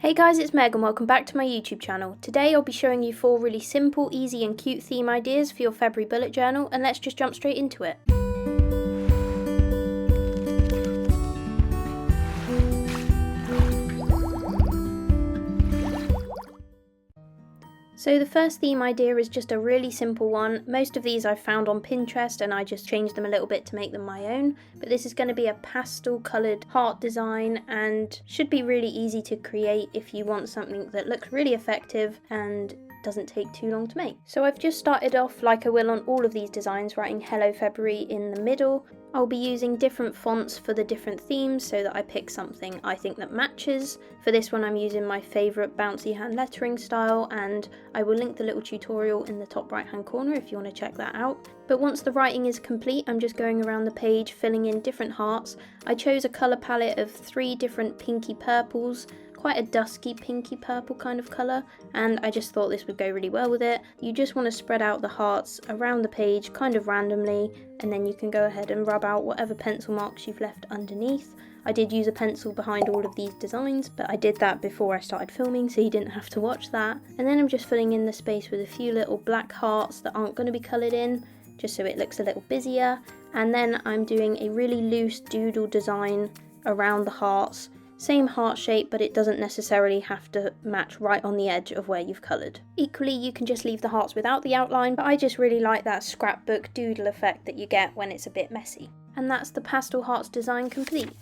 Hey guys, it's Meg and welcome back to my YouTube channel. Today I'll be showing you 4 really simple, easy and cute theme ideas for your February bullet journal, and let's just jump straight into it. So the first theme idea is just a really simple one. Most of these I've found on Pinterest and I just changed them a little bit to make them my own. But this is going to be a pastel coloured heart design and should be really easy to create if you want something that looks really effective and doesn't take too long to make. So I've just started off like I will on all of these designs, writing Hello February in the middle. I'll be using different fonts for the different themes so that I pick something I think that matches. For this one I'm using my favourite bouncy hand lettering style, and I will link the little tutorial in the top right hand corner if you want to check that out. But once the writing is complete, I'm just going around the page filling in different hearts. I chose a colour palette of 3 different pinky purples, quite a dusky pinky purple kind of colour, and I just thought this would go really well with it. You just want to spread out the hearts around the page kind of randomly, and then you can go ahead and rub out whatever pencil marks you've left underneath. I did use a pencil behind all of these designs, but I did that before I started filming so you didn't have to watch that. And then I'm just filling in the space with a few little black hearts that aren't going to be coloured in, just so it looks a little busier. And then I'm doing a really loose doodle design around the hearts. Same heart shape, but it doesn't necessarily have to match right on the edge of where you've coloured. Equally, you can just leave the hearts without the outline, but I just really like that scrapbook doodle effect that you get when it's a bit messy. And that's the pastel hearts design complete.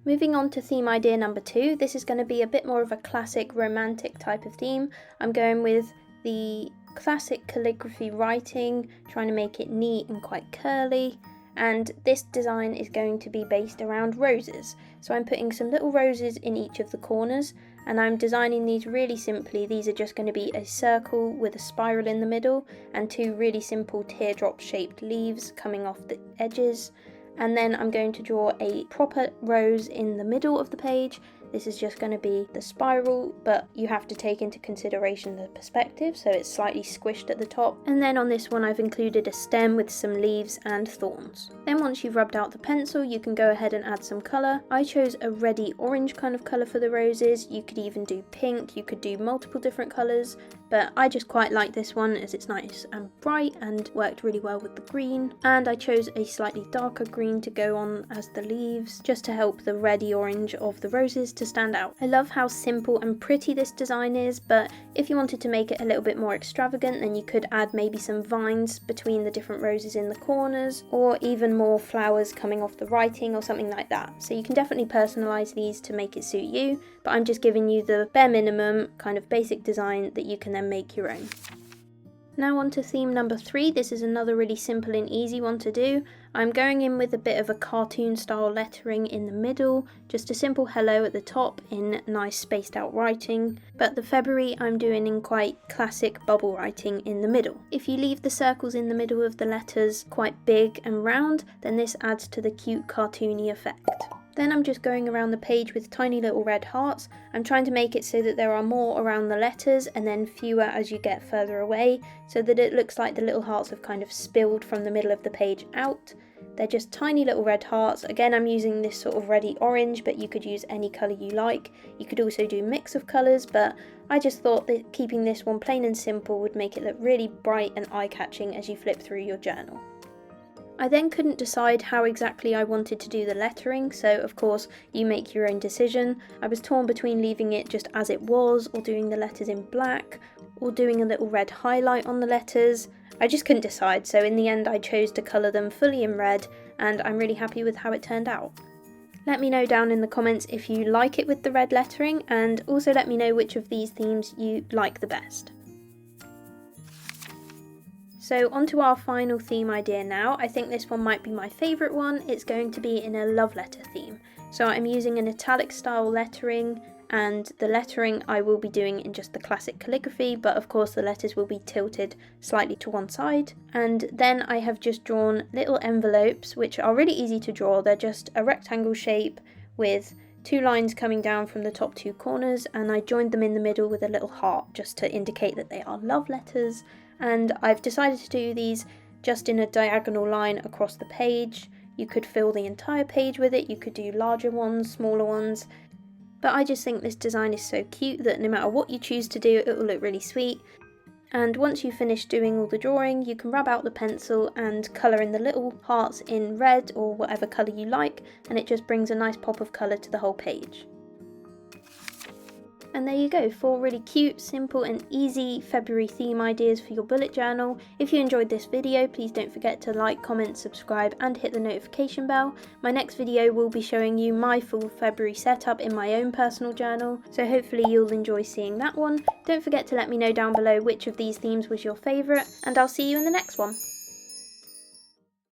Moving on to theme idea number 2, this is going to be a bit more of a classic romantic type of theme. I'm going with the classic calligraphy writing, trying to make it neat and quite curly. And this design is going to be based around roses. So I'm putting some little roses in each of the corners, and I'm designing these really simply. These are just going to be a circle with a spiral in the middle and 2 really simple teardrop shaped leaves coming off the edges. And then I'm going to draw a proper rose in the middle of the page. This is just going to be the spiral, but you have to take into consideration the perspective, so it's slightly squished at the top. And then on this one I've included a stem with some leaves and thorns. Then once you've rubbed out the pencil, you can go ahead and add some colour. I chose a reddy orange kind of colour for the roses. You could even do pink, you could do multiple different colours, but I just quite like this one as it's nice and bright and worked really well with the green. And I chose a slightly darker green to go on as the leaves, just to help the reddy orange of the roses to stand out. I love how simple and pretty this design is, but if you wanted to make it a little bit more extravagant, then you could add maybe some vines between the different roses in the corners, or even more flowers coming off the writing or something like that. So you can definitely personalise these to make it suit you, but I'm just giving you the bare minimum kind of basic design that you can then make your own. Now on to theme number 3. This is another really simple and easy one to do. I'm going in with a bit of a cartoon style lettering in the middle, just a simple hello at the top in nice spaced out writing, but the February I'm doing in quite classic bubble writing in the middle. If you leave the circles in the middle of the letters quite big and round, then this adds to the cute cartoony effect. Then I'm just going around the page with tiny little red hearts. I'm trying to make it so that there are more around the letters and then fewer as you get further away, so that it looks like the little hearts have kind of spilled from the middle of the page out. They're just tiny little red hearts. Again, I'm using this sort of reddy orange, but you could use any colour you like. You could also do a mix of colours, but I just thought that keeping this one plain and simple would make it look really bright and eye-catching as you flip through your journal. I then couldn't decide how exactly I wanted to do the lettering, so of course you make your own decision. I was torn between leaving it just as it was, or doing the letters in black, or doing a little red highlight on the letters. I just couldn't decide, so in the end I chose to colour them fully in red, and I'm really happy with how it turned out. Let me know down in the comments if you like it with the red lettering, and also let me know which of these themes you like the best. So onto our final theme idea now. I think this one might be my favourite one. It's going to be in a love letter theme. So I'm using an italic style lettering, and the lettering I will be doing in just the classic calligraphy, but of course the letters will be tilted slightly to one side. And then I have just drawn little envelopes, which are really easy to draw. They're just a rectangle shape with 2 lines coming down from the top 2 corners, and I joined them in the middle with a little heart just to indicate that they are love letters. And I've decided to do these just in a diagonal line across the page. You could fill the entire page with it, you could do larger ones, smaller ones. But I just think this design is so cute that no matter what you choose to do, it will look really sweet. And once you've finished doing all the drawing, you can rub out the pencil and colour in the little hearts in red or whatever colour you like, and it just brings a nice pop of colour to the whole page. And there you go, 4 really cute, simple and easy February theme ideas for your bullet journal. If you enjoyed this video, please don't forget to like, comment, subscribe and hit the notification bell. My next video will be showing you my full February setup in my own personal journal, so hopefully you'll enjoy seeing that one. Don't forget to let me know down below which of these themes was your favourite, and I'll see you in the next one.